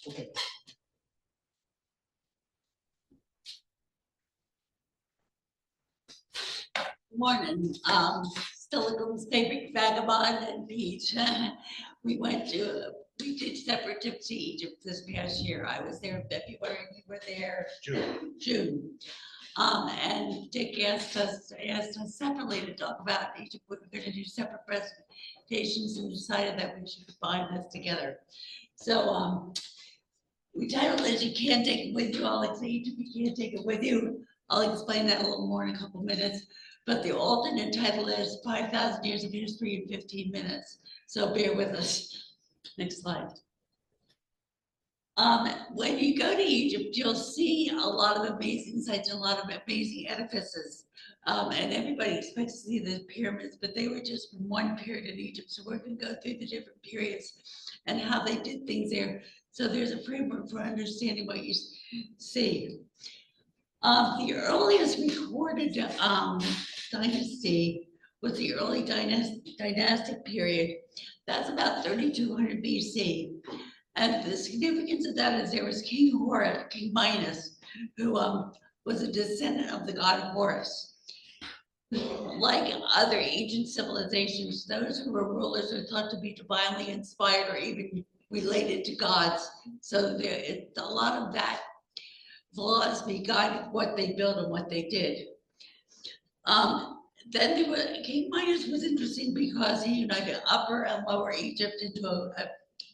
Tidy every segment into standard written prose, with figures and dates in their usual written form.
Okay. Morning. Steilacoom's favorite vagabond and beach. We did separate trips to Egypt this past year. I was there in February, we were there June. And Dick asked us separately to talk about Egypt. We were gonna do separate presentations and decided that we should combine this together. So, we titled it, "You Can't Take It With You." I'll explain Egypt, you can't take it with you. I'll explain that a little more in a couple minutes. But the alternate title is 5,000 Years of History in 15 Minutes. So bear with us. Next slide. When you go to Egypt, you'll see a lot of amazing sites, a lot of amazing edifices. And everybody expects to see the pyramids, but they were just from one period in Egypt. So we're going to go through the different periods and how they did things there. So there's a framework for understanding what you see. The earliest recorded dynasty was the early dynastic period. That's about 3200 BC. And the significance of that is there was King Minos, who was a descendant of the god Horus. Like other ancient civilizations, those who were rulers are thought to be divinely inspired or even related to gods. So a lot of that philosophy guided what they built and what they did. Then King Minos was interesting because he united Upper and Lower Egypt into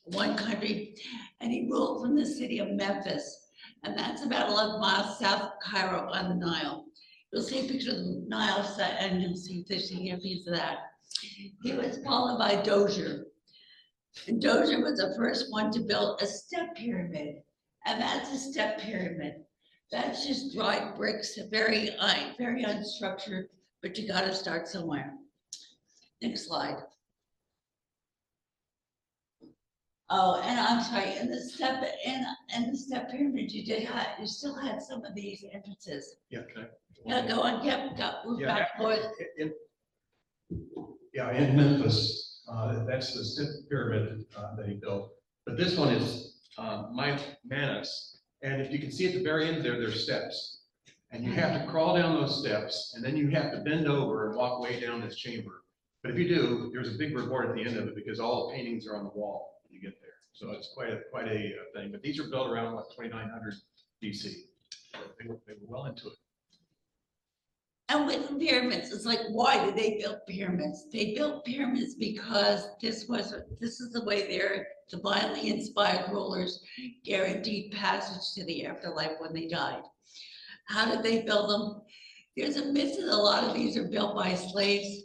one country, and he ruled from the city of Memphis, and that's about 11 miles south of Cairo on the Nile. You'll see a picture of the Nile set, and you'll see the significance of that. He was followed by Dozier, and Dozier was the first one to build a step pyramid, and that's a step pyramid. That's just dried bricks, very unstructured, but you got to start somewhere. Next slide. Oh, and I'm sorry. In the step pyramid, you still had some of these entrances. Yeah. Okay. Yeah, go on. Yep. Move back forward. In Memphis, that's the step pyramid that he built. But this one is Manus. And if you can see at the very end there, there's steps. And you have to crawl down those steps, and then you have to bend over and walk way down this chamber. But if you do, there's a big reward at the end of it because all the paintings are on the wall when you get there. So it's quite a thing. But these are built around, what, 2900 BC. So they were well into it. And with the pyramids, it's like, why did they build pyramids? They built pyramids because this is the way their divinely inspired rulers guaranteed passage to the afterlife when they died. How did they build them? There's a myth that a lot of these are built by slaves.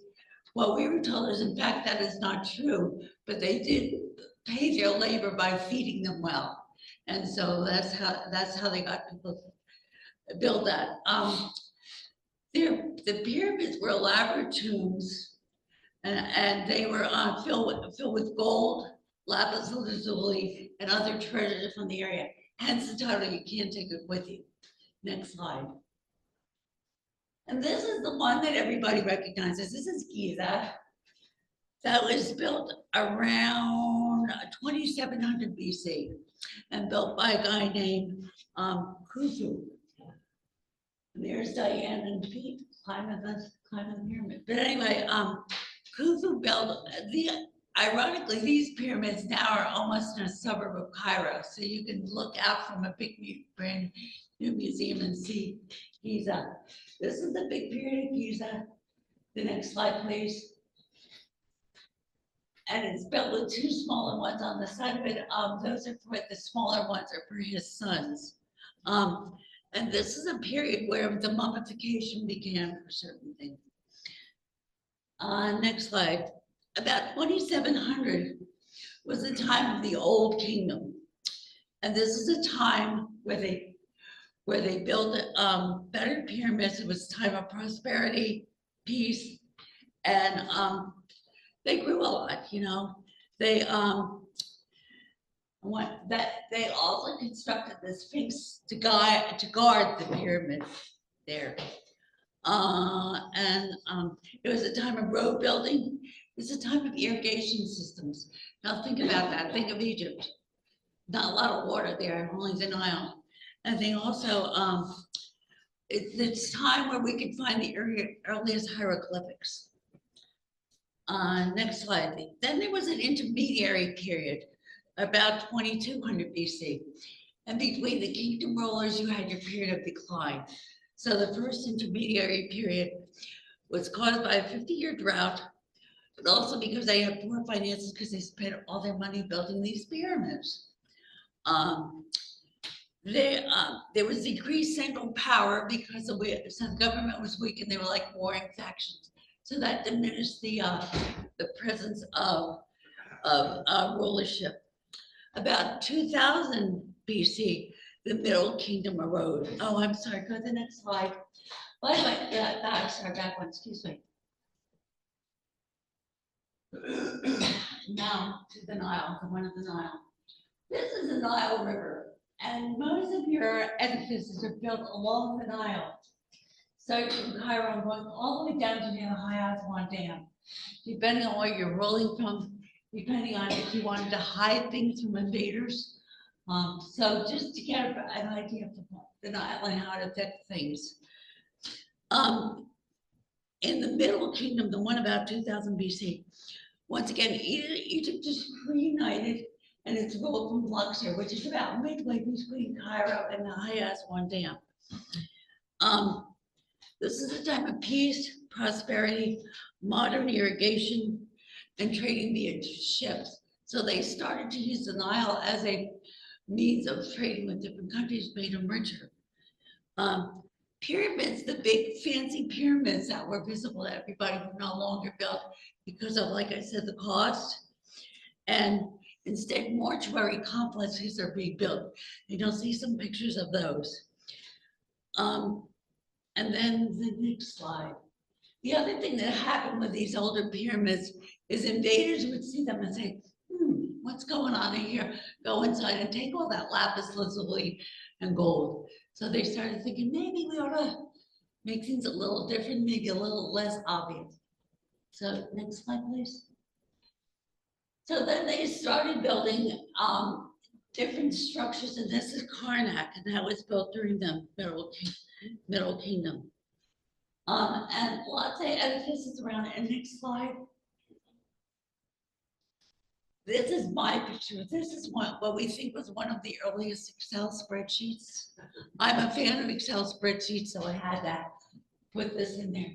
What we were told is, in fact, that is not true, but they did pay their labor by feeding them well. And so that's how they got people to build that. The pyramids were elaborate tombs, and they were filled with gold, lapis lazuli, and other treasures from the area. Hence the title, "You Can't Take It With You." Next slide. And this is the one that everybody recognizes. This is Giza. That was built around 2700 BC and built by a guy named Khufu. And there's Diane and Pete climbing the pyramid. But anyway, Khufu built ironically, these pyramids now are almost in a suburb of Cairo. So you can look out from a big brand new museum and see Giza. This is the big pyramid of Giza. The next slide, please. And it's built with two smaller ones on the side of it. Those are for the smaller ones are for his sons. And this is a period where the mummification began for certain things. Next slide. About 2700 was the time of the Old Kingdom. And this is a time where they built better pyramids. It was a time of prosperity, peace, and they grew a lot, you know. They also constructed the Sphinx to guard the pyramid there. It was a time of road building. It was a time of irrigation systems. Now think about that. Think of Egypt. not a lot of water there, only the Nile. And they also, it's time where we can find the earliest hieroglyphics. Next slide. Then there was an intermediary period, about 2200 BC. And between the kingdom rulers, you had your period of decline. So the first intermediary period was caused by a 50-year drought, but also because they had poor finances because they spent all their money building these pyramids. There was decreased central power because the government was weak and they were like warring factions. So that diminished the presence of rulership. About 2000 BC, the Middle Kingdom arose. Oh, I'm sorry, go to the next slide. By the way, sorry, back one, excuse me. Now to the Nile, the one of the Nile. This is the Nile River, and most of your edifices are built along the Nile. Starting from Cairo and going all the way down to near the High Aswan Dam. Depending on where you're rolling from, depending on if you wanted to hide things from invaders. So just to get an idea of the Nile and how it affects things. In the Middle Kingdom, the one about 2000 BC, once again, Egypt is reunited and it's ruled from Luxor, which is about midway between Cairo and the High Aswan Dam. This is a time of peace, prosperity, modern irrigation, and trading via ships. So they started to use the Nile as a means of trading with different countries, made them richer. Pyramids, the big fancy pyramids that were visible to everybody were no longer built because of, like I said, the cost. And instead, mortuary complexes are being built. And you'll see some pictures of those. And then the next slide. The other thing that happened with these older pyramids is invaders would see them and say, what's going on in here? Go inside and take all that lapis lazuli and gold. So they started thinking, maybe we ought to make things a little different, maybe a little less obvious. So next slide, please. So then they started building different structures, and this is Karnak, and that was built during the Middle Kingdom. And lots of edifices around it. And next slide. This is my picture. This is what we think was one of the earliest Excel spreadsheets. I'm a fan of Excel spreadsheets, so I had to put this in there.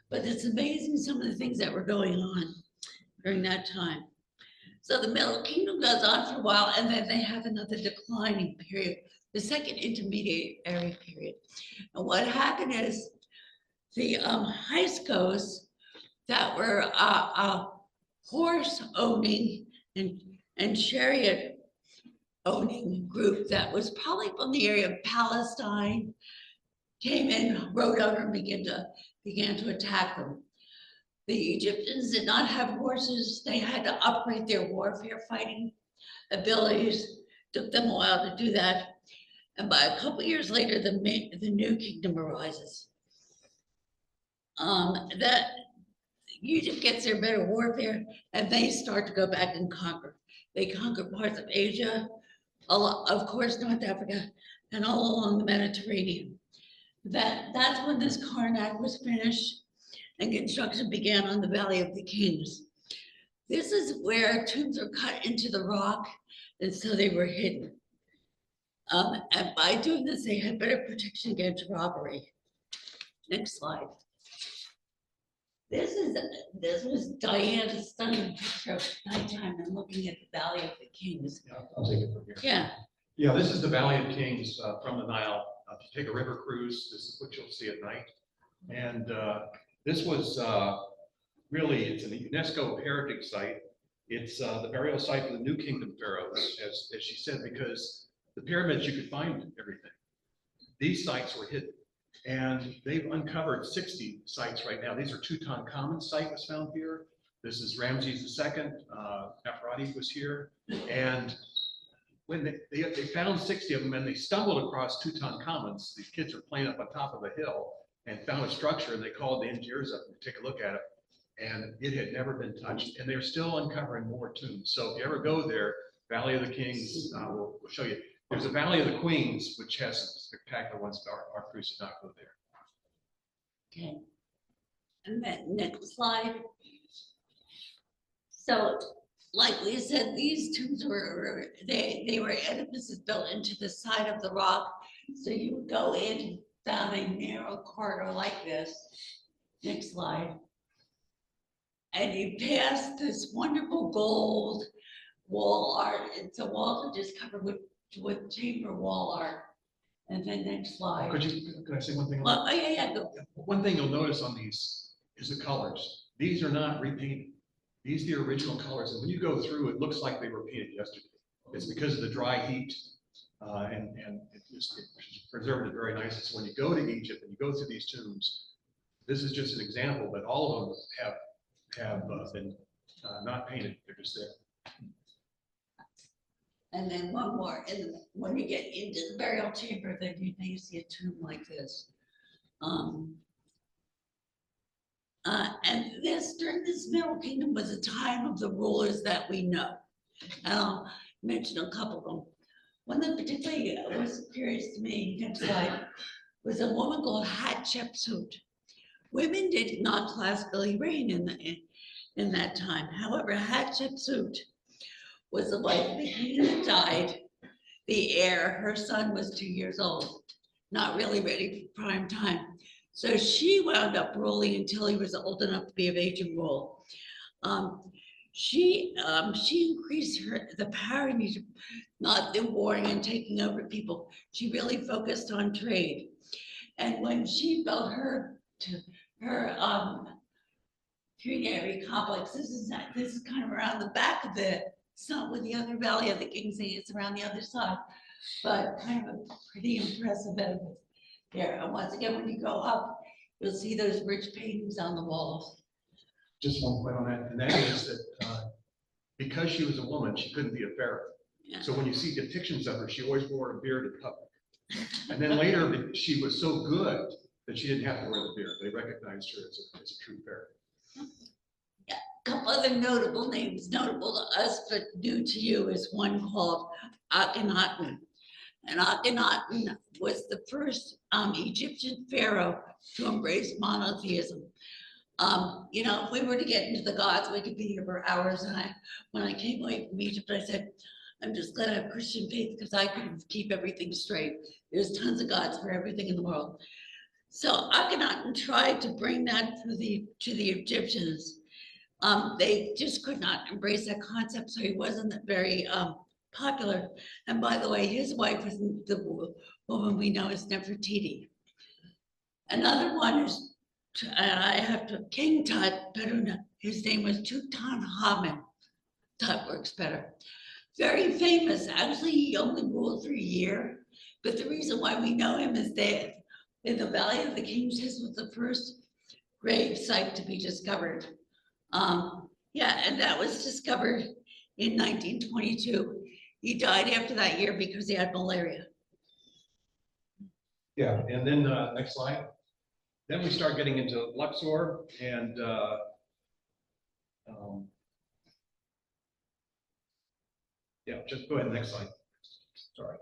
But it's amazing some of the things that were going on during that time. So the Middle Kingdom goes on for a while, and then they have another declining period, the second intermediary period. And what happened is the Hyksos that were horse owning and chariot owning group that was probably from the area of Palestine came in, rode over, and began to attack them. The Egyptians did not have horses. They had to upgrade their warfare fighting abilities. Took them a while to do that. And by a couple years later, the new kingdom arises. That Egypt gets their better warfare, and they start to go back and conquer. They conquer parts of Asia, of course, North Africa, and all along the Mediterranean. That's when this Karnak was finished, and construction began on the Valley of the Kings. This is where tombs are cut into the rock, and so they were hidden. And by doing this, they had better protection against robbery. Next slide. This was Diane's stunning picture of nighttime and looking at the Valley of the Kings. Yeah, I'll take it from here. Yeah. Yeah, this is the Valley of Kings from the Nile. If you take a river cruise, this is what you'll see at night. And this was really, it's a UNESCO heritage site. It's the burial site for the New Kingdom pharaohs, as she said, because the pyramids, you could find everything. These sites were hidden. And they've uncovered 60 sites right now. These are Tutankhamun's site was found here. This is Ramses II. Nefertiti was here. And when they found 60 of them, and they stumbled across Tutankhamun's, these kids were playing up on top of a hill and found a structure, and they called the engineers up to take a look at it. And it had never been touched. And they're still uncovering more tombs. So if you ever go there, Valley of the Kings, we'll show you. There's a Valley of the Queens, which has some spectacular ones, but our cruise did not go there. Okay. And then next slide. So, like we said, these tombs were, they were edifices built into the side of the rock. So you would go in down a narrow corridor like this. Next slide. And you pass this wonderful gold wall art. It's a wall that just covered with chamber wall art. And then next slide. Could I say one thing? Well, yeah, go. One thing you'll notice on these is the colors. These are not repainted. These are the original colors. And when you go through, it looks like they were painted yesterday. It's because of the dry heat and it preserved it very nicely. So when you go to Egypt and you go through these tombs, this is just an example, but all of them have been not painted. They're just there. And then one more, and when you get into the burial chamber, then you see a tomb like this. And this, during this Middle Kingdom, was a time of the rulers that we know. And I'll mention a couple of them. One that particularly was curious to me, next slide, was a woman called Hatshepsut. Women did not classically reign in that time. However, Hatshepsut was the wife of the king that died. The heir, her son was 2 years old, not really ready for prime time. So she wound up ruling until he was old enough to be of age and rule. She increased the power in Egypt, not the warring and taking over people. She really focused on trade. And when she built her funerary complex, this is kind of around the back of it. It's not with the other Valley of the Kings, it's around the other side, but kind of a pretty impressive edifice there. And once again, when you go up, you'll see those rich paintings on the walls. Just one point on that, and that is that because she was a woman, she couldn't be a pharaoh. Yeah. So when you see depictions of her, she always wore a beard in public. And then later, she was so good that she didn't have to wear the beard. They recognized her as a true pharaoh. Yeah, a couple other notable names, notable to us but new to you, is one called Akhenaten. And Akhenaten was the first Egyptian pharaoh to embrace monotheism. You know, if we were to get into the gods, we could be here for hours. And when I came away from Egypt, I said, I'm just glad I have Christian faith because I couldn't keep everything straight. There's tons of gods for everything in the world. So Akhenaten tried to bring that to the Egyptians. They just could not embrace that concept, so he wasn't very popular. And by the way, his wife was the woman we know as Nefertiti. Another one is, and I have to, King Tut, his name was Tutankhamun. Tut works better. Very famous. Actually, he only ruled for a year. But the reason why we know him is that in the Valley of the Kings, his was the first grave site to be discovered. Yeah, and that was discovered in 1922. He died after that year because he had malaria. Yeah, and then next slide. Then we start getting into Luxor and yeah, just go ahead, next slide. Sorry.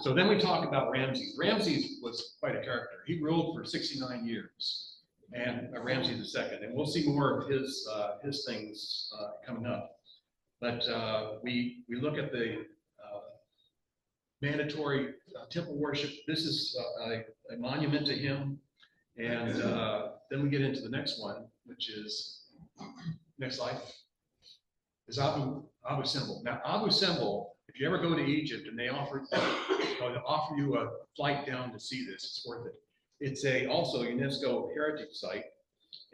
So then we talk about Ramses. Ramses was quite a character. He ruled for 69 years, and Ramses II, and we'll see more of his things coming up. But we look at the mandatory temple worship. This is a monument to him, and then we get into the next one, which is next slide. Is Abu Simbel. Now Abu Simbel, if you ever go to Egypt and they offer you a flight down to see this, it's worth it. It's also a UNESCO heritage site,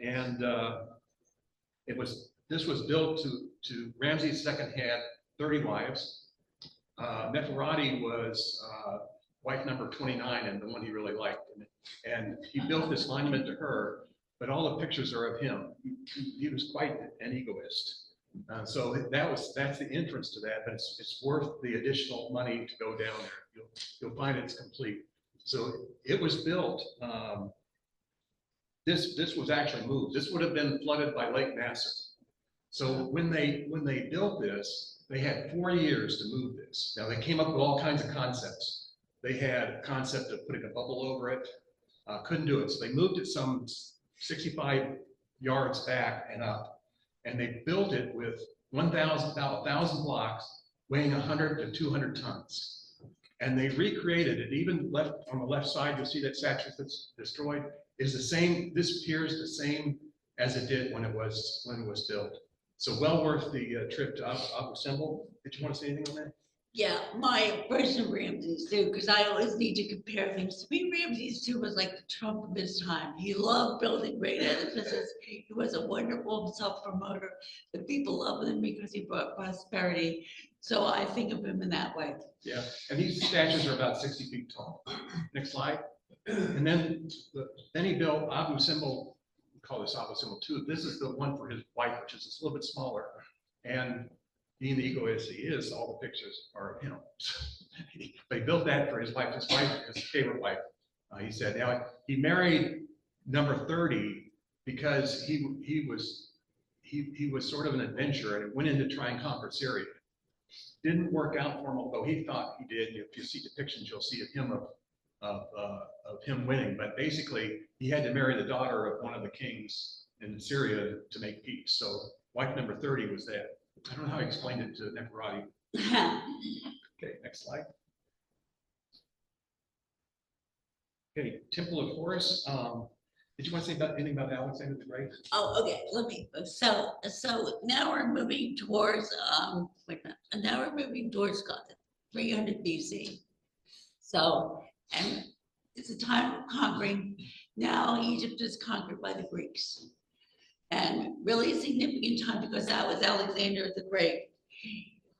and this was built to Ramses II had 30 wives. Nefertiti was wife number 29 and the one he really liked, and he built this monument to her. But all the pictures are of him. He was quite an egoist. So that's the entrance to that, but it's worth the additional money to go down there. You'll find it's complete. So it was built. This was actually moved. This would have been flooded by Lake Nasser. So when they built this, They had 4 years to move this. Now, they came up with all kinds of concepts. They had a concept of putting a bubble over it, couldn't do it. So they moved it some 65 yards back and up, and they built it with about 1,000 blocks weighing 100 to 200 tons. And they recreated it, even left on the left side, you'll see that statue that's destroyed is the same, this appears the same as it did when it was built. So well worth the trip to Abu Simbel. Did you want to say anything on that? Yeah, my impression of Ramses too, because I always need to compare things. To me, Ramses too was like the Trump of his time. He loved building great edifices. He was a wonderful self-promoter. The people loved him because he brought prosperity. So I think of him in that way. Yeah, and these statues are about 60 feet tall. Next slide. And then he built Abu Simbel. We call this Abu Simbel 2. This is the one for his wife, which is just a little bit smaller. And being the egoist he is, all the pictures are of him. But he built that for his wife, his favorite wife. He said, now he married number 30 because he was sort of an adventurer and went in to try and conquer Syria. Didn't work out for him, although he thought he did. If you see depictions, you'll see of him of him winning. But basically, he had to marry the daughter of one of the kings in Syria to make peace. So wife number 30 was that. I don't know how he explained it to Nefertiti. Okay, next slide. Okay, Temple of Horus. Did you want to say anything about Alexander the Great? Oh, okay. So now we're moving towards wait a minute. Now we're moving towards 300 BC. So, and it's a time of conquering. Now Egypt is conquered by the Greeks. And really a significant time because that was Alexander the Great.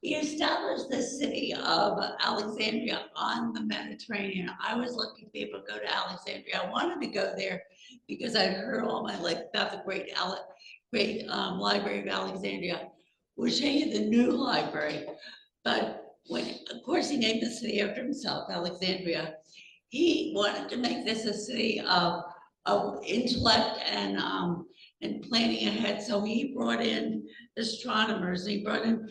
He established the city of Alexandria on the Mediterranean. I was lucky to be able to go to Alexandria. I wanted to go there because I'd heard all my life about the great Library of Alexandria. We'll show you the new library. But when, of course, he named the city after himself, Alexandria. He wanted to make this a city of intellect and planning ahead. So he brought in astronomers, he brought in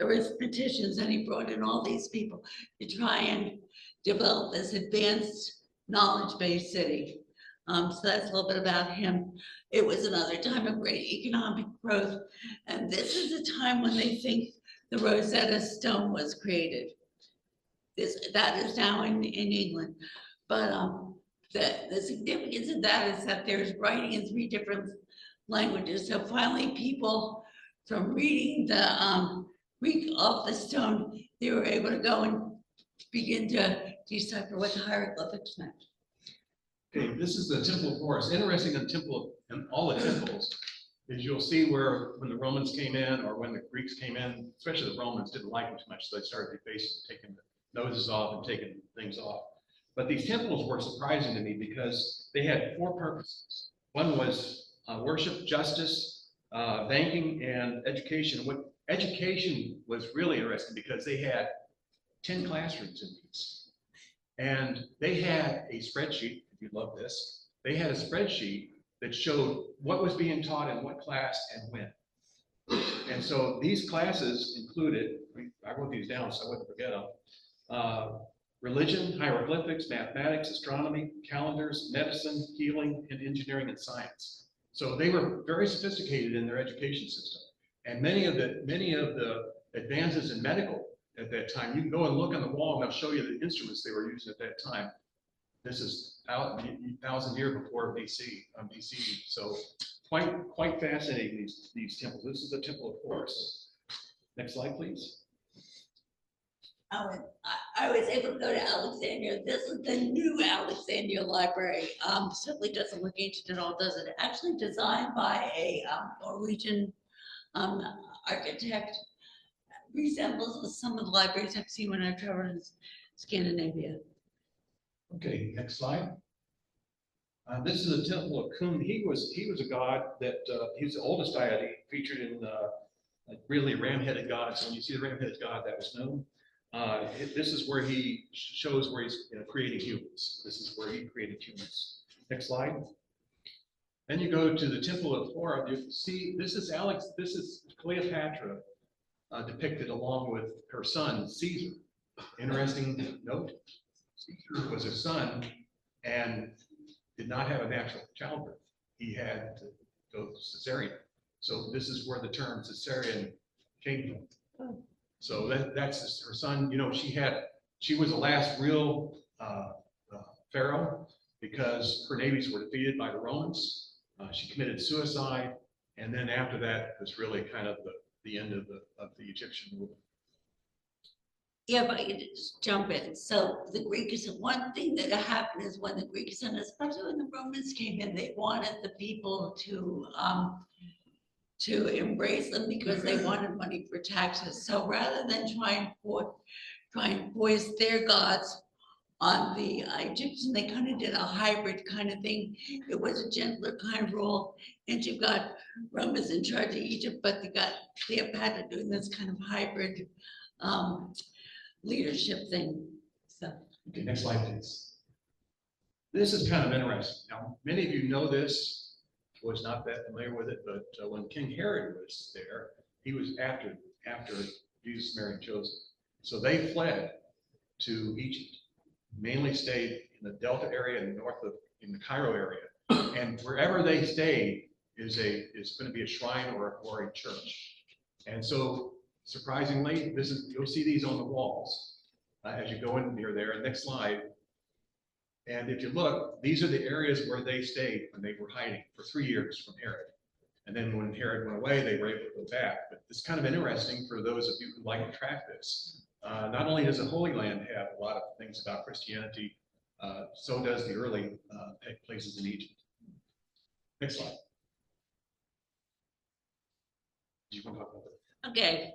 arithmeticians, and he brought in all these people to try and develop this advanced knowledge-based city. So that's a little bit about him. It was another time of great economic growth. And this is the time when they think the Rosetta Stone was created. That is now in England. But the significance of that is that there's writing in 3 different languages. So finally, people from reading the Greek off the stone, they were able to go and begin to decipher what the hieroglyphics meant. Okay, this is the Temple of Horus. Interesting in all the temples is you'll see where when the Romans came in or when the Greeks came in, especially the Romans didn't like them too much, so they started basically taking the noses off and taking things off. But these temples were surprising to me because they had 4 purposes. One was worship, justice, banking, and education. What education was really interesting because they had 10 classrooms in these. And they had a spreadsheet, if you love this, they had a spreadsheet that showed what was being taught in what class and when. And so these classes included, I wrote these down so I wouldn't forget them, religion, hieroglyphics, mathematics, astronomy, calendars, medicine, healing, and engineering and science. So they were very sophisticated in their education system. And many of the advances in medical at that time, you can go and look on the wall and they'll show you the instruments they were using at that time. This is 1,000 years before BC. So quite fascinating, these temples. This is the Temple of Horus. Next slide, please. I was able to go to Alexandria. This is the new Alexandria Library. Simply doesn't look ancient at all, does it? Actually designed by a Norwegian architect. Resembles some of the libraries I've seen when I've traveled in Scandinavia. Okay, next slide. This is the Temple of Kun. He was a god that he was the oldest deity featured in really ram-headed gods. When you see the ram-headed god, that was known. This is where he shows where he's creating humans. This is where he created humans. Next slide. Then you go to the Temple of Horus. You see, this is Cleopatra depicted along with her son, Caesar. Interesting note, Caesar was her son and did not have a natural childbirth. He had to go cesarean. So this is where the term cesarean came from. So that's her son. You know, she was the last real pharaoh because her navies were defeated by the Romans. She committed suicide, and then after that was really kind of the end of the Egyptian rule. Yeah, but I could just jump in. So the Greeks, one thing that happened is when the Greeks and especially when the Romans came in, they wanted the people to embrace them because they wanted money for taxes. So rather than try and voice their gods on the Egyptian, they kind of did a hybrid kind of thing. It was a gentler kind of rule. And you've got Romans in charge of Egypt, but they got Cleopatra doing this kind of hybrid leadership thing. So. Okay, next slide, please. This is kind of interesting. Now, many of you know this, was not that familiar with it, but when King Herod was there, he was after Jesus married Joseph. So they fled to Egypt, mainly stayed in the Delta area and in the Cairo area. And wherever they stayed is going to be a shrine or a church. And so surprisingly, you'll see these on the walls as you go in near there. Next slide. And if you look, these are the areas where they stayed when they were hiding for 3 years from Herod. And then when Herod went away, they were able to go back. But it's kind of interesting for those of you who like to track this. Not only does the Holy Land have a lot of things about Christianity, so does the early places in Egypt. Next slide. Do you want to talk about that? Okay.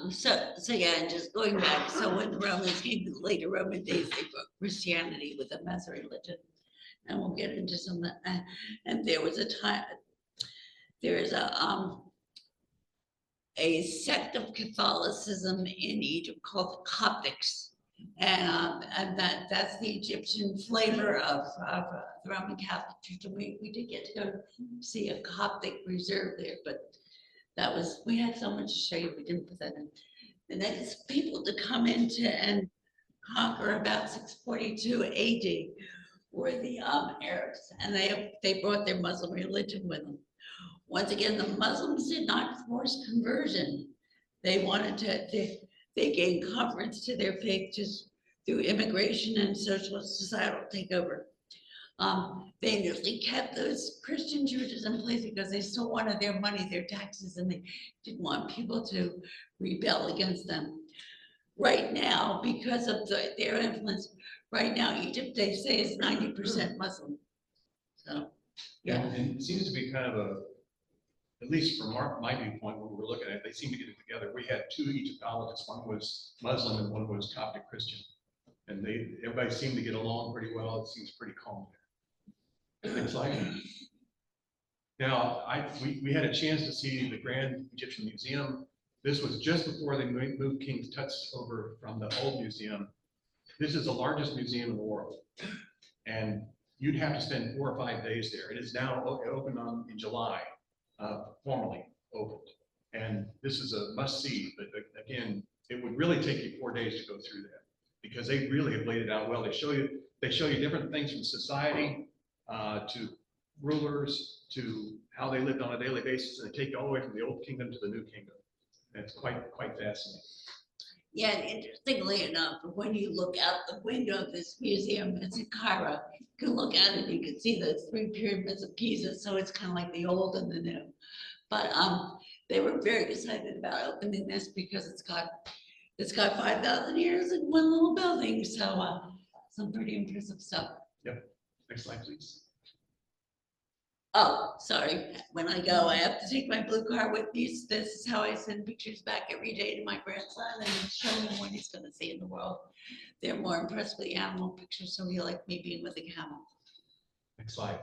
So yeah, and just going back, so when the Romans came to the later Roman days, they brought Christianity with them as a religion. And we'll get into some of that. And there was a time, there is a sect of Catholicism in Egypt called the Coptics. And that's the Egyptian flavor of the Roman Catholic Church. And we did get to go see a Coptic reserve there, but we had so much to show you, we didn't put that in. The next people to come into and conquer about 642 AD were the Arabs, and they brought their Muslim religion with them. Once again, the Muslims did not force conversion. They wanted they gained converts to their faith just through immigration and socialist societal takeover. They initially kept those Christian churches in place because they still wanted their money, their taxes, and they didn't want people to rebel against them. Right now, because of their influence, right now, Egypt, they say, is 90% Muslim. So, yeah. And it seems to be kind of at least from my viewpoint, when we were looking at it, they seem to get it together. We had 2 Egyptologists, one was Muslim and one was Coptic Christian. And everybody seemed to get along pretty well. It seems pretty calm there. Next slide. Now, we had a chance to see the Grand Egyptian Museum. This was just before they moved King Tut's over from the old museum. This is the largest museum in the world. And you'd have to spend 4 or 5 days there. It is now open in July, formally opened. And this is a must-see, but again, it would really take you 4 days to go through that because they really have laid it out well. They show you different things from society to rulers to how they lived on a daily basis, and they take you all the way from the old kingdom to the new kingdom. And it's quite fascinating. Yeah, and interestingly enough, when you look out the window of this museum, it's in Cairo. You can look at it, you can see the 3 pyramids of Giza, so it's kind of like the old and the new. But they were very excited about opening this because it's got 5,000 years in one little building, so some pretty impressive stuff. Yep. Next slide, please. Oh, sorry. When I go, I have to take my blue car with me. This is how I send pictures back every day to my grandson and show him what he's going to see in the world. They're more impressed with the animal pictures, so he liked me being with the camel. Next slide.